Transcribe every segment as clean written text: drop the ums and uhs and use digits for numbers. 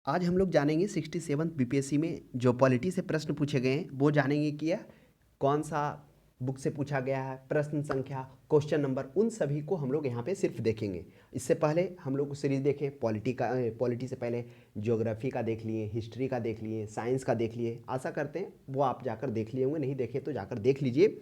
आज हम लोग जानेंगे 67 बीपीएससी में जो पॉलिटी से प्रश्न पूछे गए हैं वो जानेंगे कि यह कौन सा बुक से पूछा गया है, प्रश्न संख्या, क्वेश्चन नंबर, उन सभी को हम लोग यहाँ पे सिर्फ देखेंगे। इससे पहले हम लोग सीरीज देखें पॉलिटी से पहले ज्योग्राफी का देख लिए, हिस्ट्री का देख लिए, साइंस का देख लिए। आशा करते हैं वो आप जाकर देख लिए होंगे, नहीं देखे तो जाकर देख लीजिए।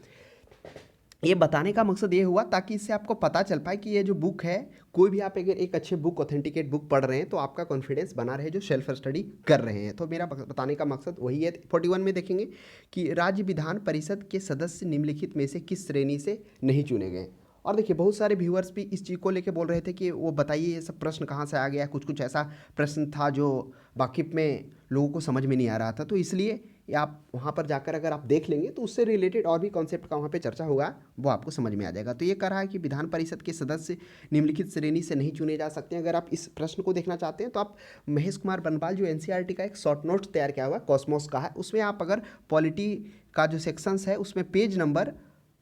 ये बताने का मकसद ये हुआ ताकि इससे आपको पता चल पाए कि ये जो बुक है, कोई भी आप अगर एक अच्छे बुक, ऑथेंटिकेट बुक पढ़ रहे हैं तो आपका कॉन्फिडेंस बना रहे जो सेल्फ स्टडी कर रहे हैं। तो मेरा बताने का मकसद वही है। 41 में देखेंगे कि राज्य विधान परिषद के सदस्य निम्नलिखित में से किस श्रेणी से नहीं चुने गए। और देखिए बहुत सारे व्यूअर्स भी इस चीज़ को लेके बोल रहे थे कि वो बताइए ये सब प्रश्न कहाँ से आ गया। कुछ कुछ ऐसा प्रश्न था जो वाकिफ में लोगों को समझ में नहीं आ रहा था, तो इसलिए आप वहाँ पर जाकर अगर आप देख लेंगे तो उससे रिलेटेड और भी कॉन्सेप्ट का वहाँ पे चर्चा होगा, वो आपको समझ में आ जाएगा। तो ये कह रहा है कि विधान परिषद के सदस्य निम्नलिखित श्रेणी से नहीं चुने जा सकते हैं। अगर आप इस प्रश्न को देखना चाहते हैं तो आप महेश कुमार बनपाल जो एनसीईआरटी का एक शॉर्ट नोट तैयार किया हुआ कॉस्मोस का है, उसमें आप अगर पॉलिटी का जो सेक्शंस है उसमें पेज नंबर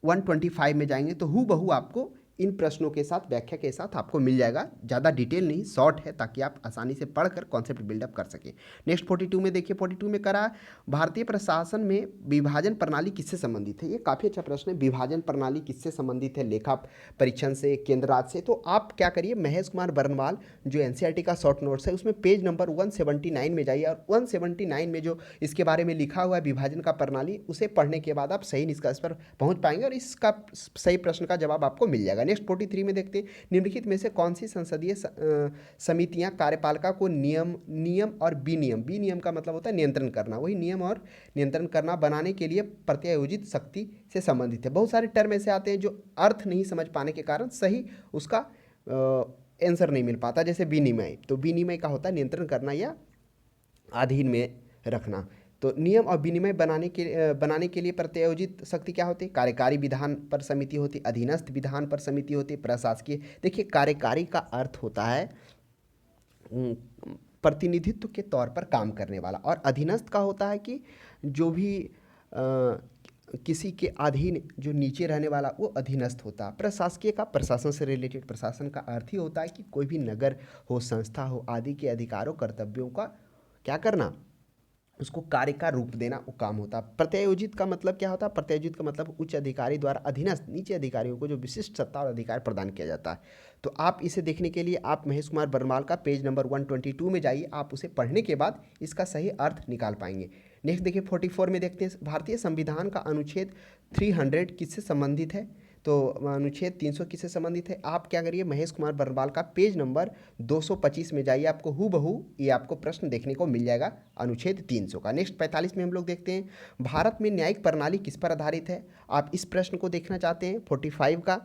125 में जाएंगे तो हूबहू आपको इन प्रश्नों के साथ, व्याख्या के साथ आपको मिल जाएगा। ज़्यादा डिटेल नहीं, शॉर्ट है ताकि आप आसानी से पढ़कर कॉन्सेप्ट बिल्डअप कर सकें। नेक्स्ट 42 में देखिए, 42 में करा भारतीय प्रशासन में विभाजन प्रणाली किससे संबंधित है। ये काफ़ी अच्छा प्रश्न है, विभाजन प्रणाली किससे संबंधित है, लेखा परीक्षण से, केंद्र राज्य से। तो आप क्या करिए, महेश कुमार बरनवाल जो एनसीईआरटी का शॉर्ट नोट्स है उसमें पेज नंबर 179 में जाइए और 179 में जो इसके बारे में लिखा हुआ है विभाजन का प्रणाली, उसे पढ़ने के बाद आप सही निष्कर्ष पर पहुंच पाएंगे और इसका सही प्रश्न का जवाब आपको मिल जाएगा। नेक्स्ट 43 में देखते हैं, निम्नलिखित में से कौन सी संसदीय समितियां कार्यपालिका को नियम और विनियम का मतलब होता है नियंत्रण करना, वही नियम और नियंत्रण करना बनाने के लिए प्रत्यायोजित शक्ति से संबंधित है। बहुत सारे टर्म ऐसे आते हैं जो अर्थ नहीं समझ पाने के कारण सही उसका आंसर नहीं मिल पाता, जैसे विनिमय। तो विनिमय का होता है नियंत्रण करना या अधीन में रखना। तो नियम और विनिमय बनाने के लिए प्रत्यायोजित शक्ति क्या होती है, कार्यकारी विधान पर समिति होती, अधीनस्थ विधान पर समिति होती, प्रशासकीय। देखिए कार्यकारी का अर्थ होता है प्रतिनिधित्व के तौर पर काम करने वाला, और अधीनस्थ का होता है कि जो भी किसी के अधीन जो नीचे रहने वाला वो अधीनस्थ होता है। प्रशासकीय का प्रशासन से रिलेटेड, प्रशासन का अर्थ ही होता है कि कोई भी नगर हो, संस्था हो आदि के अधिकारों कर्तव्यों का क्या करना, उसको कार्य का रूप देना, वो काम होता है। प्रत्यायोजित का मतलब क्या होता है, प्रत्यायोजित का मतलब उच्च अधिकारी द्वारा अधीनस्थ नीचे अधिकारियों को जो विशिष्ट सत्ता और अधिकार प्रदान किया जाता है। तो आप इसे देखने के लिए आप महेश कुमार बरनवाल का पेज नंबर 122 में जाइए, आप उसे पढ़ने के बाद इसका सही अर्थ निकाल पाएंगे। नेक्स्ट देखिए 44 में देखते हैं, भारतीय संविधान का अनुच्छेद 300 किससे संबंधित है। तो अनुच्छेद 300 किससे संबंधित है। आप क्या करिए, महेश कुमार बरनवाल का पेज नंबर 225 में जाइए, आपको हूबहू ये आपको प्रश्न देखने को मिल जाएगा अनुच्छेद 300 का। नेक्स्ट 45 में हम लोग देखते हैं, भारत में न्यायिक प्रणाली किस पर आधारित है। आप इस प्रश्न को देखना चाहते हैं 45 का,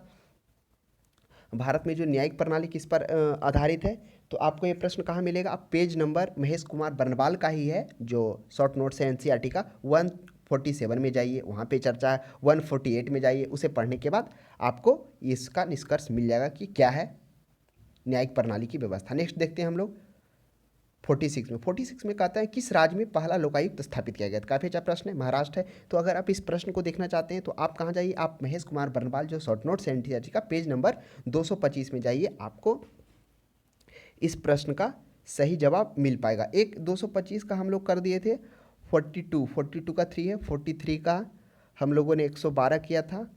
भारत में जो न्यायिक प्रणाली किस पर आधारित है। तो आपको ये प्रश्न कहाँ मिलेगा, आप पेज नंबर महेश कुमार बरनवाल का ही है जो शॉर्ट नोट्स है एनसीईआरटी का, 147 में जाइए, वहाँ पे चर्चा है। 148 में जाइए, उसे पढ़ने के बाद आपको इसका निष्कर्ष मिल जाएगा कि क्या है न्यायिक प्रणाली की व्यवस्था। नेक्स्ट देखते हैं हम लोग 46 में कहता है किस राज्य में पहला लोकायुक्त स्थापित किया गया था। काफ़ी अच्छा प्रश्न है, महाराष्ट्र है। तो अगर आप इस प्रश्न को देखना चाहते हैं तो आप कहाँ जाइए, आप महेश कुमार बरनवाल जो शॉर्ट नोट्स एनसीईआरटी का पेज नंबर 225 में जाइए, आपको इस प्रश्न का सही जवाब मिल पाएगा। एक 225 का हम लोग कर दिए थे, 42 का 3 है, 43 का हम लोगों ने 112 किया था,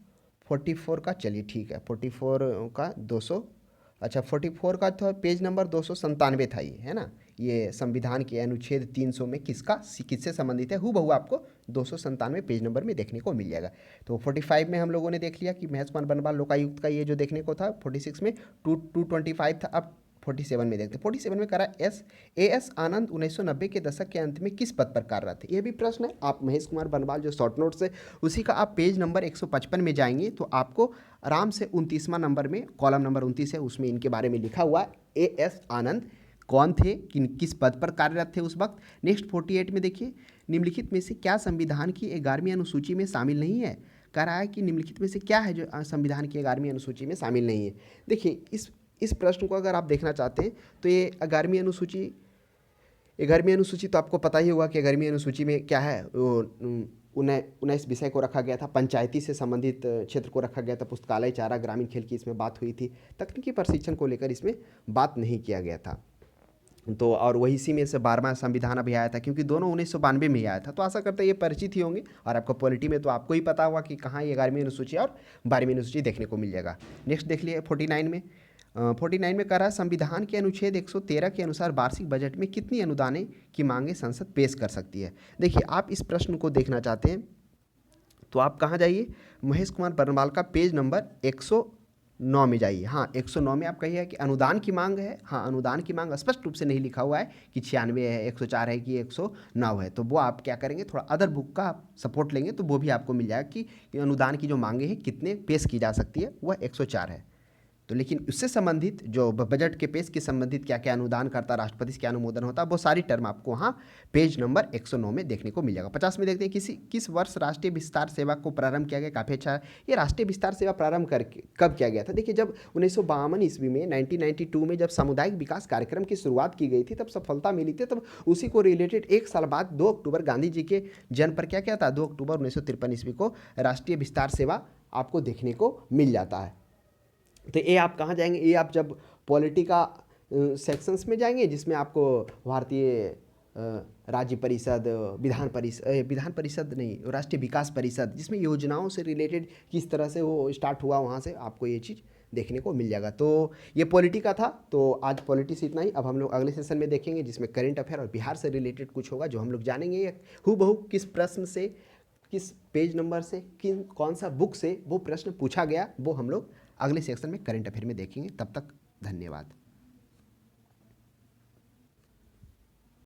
44 का चलिए ठीक है, 44 का 200, अच्छा 44 का तो पेज नंबर 297 था ये, है ना। ये संविधान के अनुच्छेद 300 में किससे संबंधित है, हूबहू आपको 297 पेज नंबर में देखने को मिल जाएगा। तो 45 में हम लोगों ने देख लिया कि महेश कुमार बरनवाल लोकायुक्त का ये जो देखने को था, 46 में 225 था। अब 47 में देखते, 47 में करा एस आनंद 1990 के दशक के अंत में किस पद पर कार्यरत थे। यह भी प्रश्न है। आप महेश कुमार बरनवाल जो शॉर्ट नोट्स है उसी का आप पेज नंबर 155 में जाएंगे तो आपको आराम से 29वां नंबर में, कॉलम नंबर 29 है, उसमें इनके बारे में लिखा हुआ है एस आनंद कौन थे, किस पद पर कार्यरत थे उस वक्त। नेक्स्ट 48 में देखिए, निम्नलिखित में से क्या संविधान की 11वीं अनुसूची में शामिल नहीं है। कह रहा है कि निम्नलिखित में से क्या है जो संविधान की 11वीं अनुसूची में शामिल नहीं है। देखिए इस प्रश्न को अगर आप देखना चाहते हैं तो ये 11वीं अनुसूची तो आपको पता ही होगा कि 11वीं अनुसूची में क्या है, 19 विषय को रखा गया था, पंचायती से संबंधित क्षेत्र को रखा गया था, पुस्तकालय, चारा, ग्रामीण खेल की इसमें बात हुई थी, तकनीकी प्रशिक्षण को लेकर इसमें बात नहीं किया गया था। तो और वही इसी में से 12वां संविधान अभी आया था, क्योंकि दोनों 1992 में ही आया था। तो आशा करते हैं ये परिचित ही होंगे, और आपको पॉलिटी में तो आपको ही पता होगा कि कहाँ ये 11वीं अनुसूची और 12वीं अनुसूची देखने को मिल जाएगा। नेक्स्ट देख लिए 49 में। 49 में कह रहा है संविधान के अनुच्छेद 113 के अनुसार वार्षिक बजट में कितनी अनुदानें की मांगें संसद पेश कर सकती है। देखिए, आप इस प्रश्न को देखना चाहते हैं तो आप कहाँ जाइए, महेश कुमार बर्नवाल का पेज नंबर 109 में जाइए। हाँ, 109 में आप कहिए कि अनुदान की मांग है। हाँ, अनुदान की मांग स्पष्ट रूप से नहीं लिखा हुआ है कि 96 है, 104 है कि 109 है। तो वो आप क्या करेंगे, थोड़ा अदर बुक का आप सपोर्ट लेंगे तो वो भी आपको मिल जाएगा कि अनुदान की जो मांगे हैं कितने पेश की जा सकती है, वह 104 है। तो लेकिन उससे संबंधित जो बजट के पेश के संबंधित क्या क्या अनुदान करता, राष्ट्रपति से क्या अनुमोदन होता है, वो सारी टर्म आपको वहाँ पेज नंबर 109 में देखने को मिल जाएगा। 50 में देखते हैं किस वर्ष राष्ट्रीय विस्तार सेवा को प्रारंभ किया गया। काफ़ी अच्छा है। ये राष्ट्रीय विस्तार सेवा प्रारंभ करके कब किया गया था? देखिए, जब 1952 ईस्वी में 1992 में जब सामुदायिक विकास कार्यक्रम की शुरुआत की गई थी, तब सफलता मिली थी। तब उसी को रिलेटेड एक साल बाद 2 अक्टूबर गांधी जी के जन्म पर क्या क्या था, 2 अक्टूबर 1953 ईस्वी को राष्ट्रीय विस्तार सेवा आपको देखने को मिल जाता है। तो ये आप कहाँ जाएंगे, ये आप जब पॉलिटी का सेक्शंस में जाएंगे, जिसमें आपको भारतीय राज्य परिषद, विधान परिषद नहीं, राष्ट्रीय विकास परिषद, जिसमें योजनाओं से रिलेटेड किस तरह से वो स्टार्ट हुआ, वहाँ से आपको ये चीज़ देखने को मिल जाएगा। तो ये पॉलिटी का था। तो आज पॉलिटी से इतना ही। अब हम लोग अगले सेशन में देखेंगे जिसमें करेंट अफेयर और बिहार से रिलेटेड कुछ होगा, जो हम लोग जानेंगे हूबहू किस प्रश्न से, किस पेज नंबर से, किन कौन सा बुक से वो प्रश्न पूछा गया, वो हम लोग अगले सेक्शन में करंट अफेयर में देखेंगे। तब तक धन्यवाद।